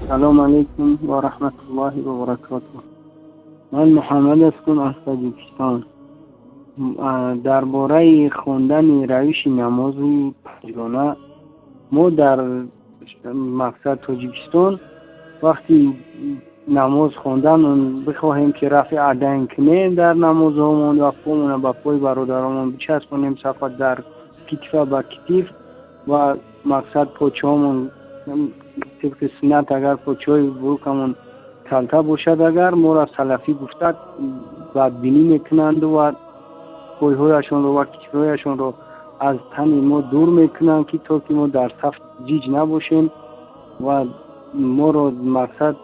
سلام علیکم و رحمت الله و برکاته. من محمد هستم از تاجیکستان. درباره خواندن روش نماز پنجگانه، ما در مقصد تاجیکستان وقتی نماز خواندن بخواهیم که رفع عدن کنیم در نماز همون و پامون با پای برادرامون بچسبونیم صفت در کتفه با کتف و مقصد پاچه همون طبق سنت اگر پاچه بروکمون کلته باشد اگر ما را سلفی گفتد بدبینی میکنند و پایهایشون رو و کتفهایشون رو از تن ما دور میکنند که تا که ما در صف جیج نباشیم و ما رو مقصد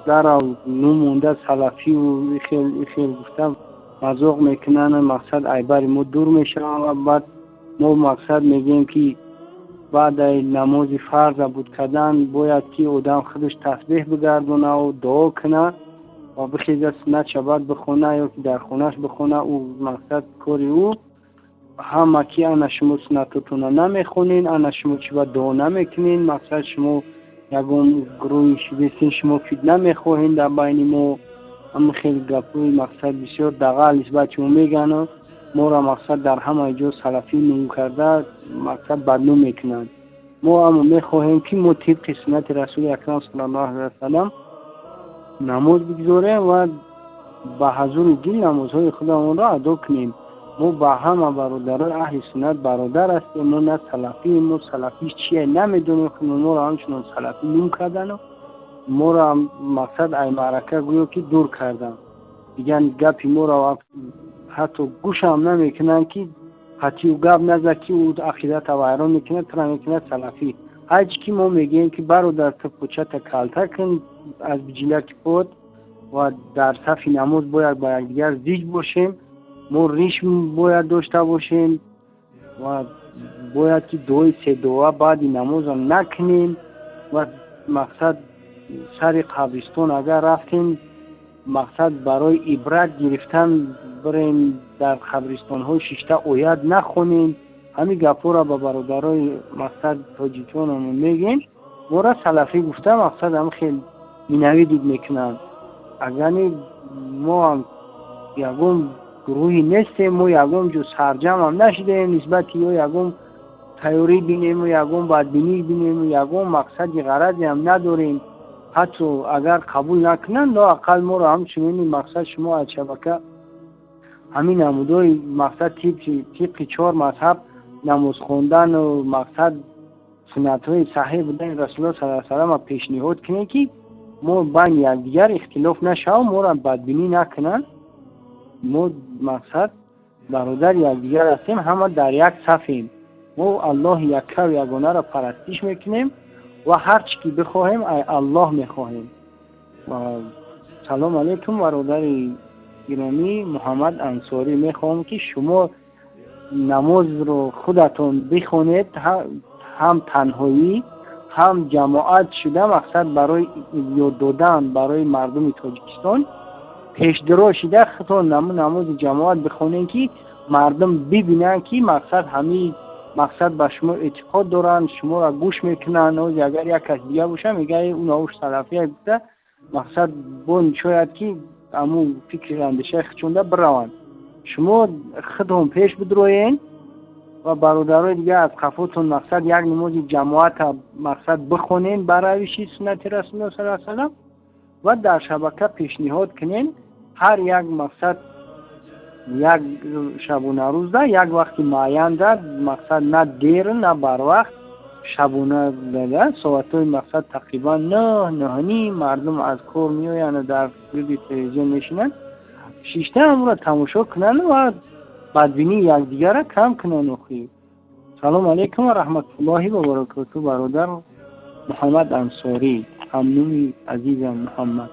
در نمونده سلفی و خیل گفتم مذاق میکنن. مقصد ایبر ما دور میشه و بعد ما مقصد میگیم که بعد نماز فرض بود کردن باید که آدم خودش تسبیح بگردونه و دعا کنه و بخیزه سنت شبت بخونه یا که در خونش بخونه او مقصد کاری او همه که انا شما سنتتون نمیخونین، انا شما چی با دعا نمیکنین، مقصد شما یکم گروه شدیسین شما فید نمیخواهین در بین ما. اما خیلی گپوی مقصد بسیار دقیق بچه میگن ما را مقصد در همه جا سلفی نمو کرده مقصد بدنو میکنند. ما اما میخواهیم که ما طبق سنت رسول اکرم صلی الله علیه وسلم نماز بگذاریم و به حضور دل نمازهای خودمون را ادا کنیم. ما با همه برادران اهل سنت برادر هستیم. ما نه سلفی، ما سلفی چیه نمیدونیم که ما را همچنان سلفی نمو کردن و ما را مقصد ای معرکه گویا که دور کردن دیگه گپی ما را حتی گوش هم نمیکنن که حتی او گپ نزد که او عقیدت و ایران میکنه ترا میکنه سلفی. هرچی که ما میگیم که برادر تو پوچت کلته کن از بجیلک پود و در صف نماز باید با یکدیگر زیج باشیم. ما ریش باید داشته باشیم و باید که دوی سه دعا بعد نماز رو نکنیم و مقصد سر قبرستان اگر رفتیم مقصد برای عبرت گرفتن بریم در قبرستان های شیشته آیت نخونیم. همین گپا را با برادرای مقصد تاجیکان هم میگیم. ما را سلفی گفته مقصد هم خیلی مینوی دید میکنند. اگر ما هم یکم گروهی نیستیم، ما یکم جو سرجم هم نشدیم نسبتی یا یکم تیوری بینیم و یکم بدبینی بینیم و یکم مقصدی غرضی هم نداریم. حتی اگر قبول نکنن لااقل ما را همچنین مقصد شما از شبکه همین نمودای مقصد طبق 4 مذهب نماز خوندن و مقصد سنت های صحیح بودن رسول الله صلی الله علیه و سلم پیشنهاد کنیم که ما بین یکدیگر اختلاف نشه و ما را بدبینی نکنن. ما مقصد برادر یکدیگر هستیم، همه در یک صفیم. ما الله یکه و یگانه را پرستش میکنیم و هر چی که بخواهیم ای الله میخواهیم. سلام علیکم برادر گرامی محمد انصاری. میخواهم که شما نماز رو خودتون بخونید، هم تنهایی هم جماعت شده مقصد برای یاد دادن برای مردم تاجیکستان پیش درو شده خودتون نماز جماعت بخونید که مردم ببینن که مقصد همین مقصد به شما اعتقاد دارن، شما را گوش میکنن و اگر یک کس دیگه باشه میگه اون اوش سلفیه بوده مقصد بون شاید که امون فکر اندیشه خچونده بروند. شما خودتون پیش بدروین و برادرای دیگه از قفوتون مقصد یک نماز جماعت مقصد بخونین برای سنت رسول الله صلی الله علیه و سلم و در شبکه پیشنهاد کنین هر یک مقصد یک شبونه روز ده یک وقتی معین ده مقصد نه دیر نه بر وقت شبونه ده ساعتهای مقصد تقریبا 9 مردم از کار میوین در گرد تلویزیون میشینن شیشته هم را تماشا کنن و بدبینی یک دیگر را کم کنن و خیلی. سلام علیکم و رحمت الله و برکاته. برادر محمد انصاری، ممنون عزیزم محمد.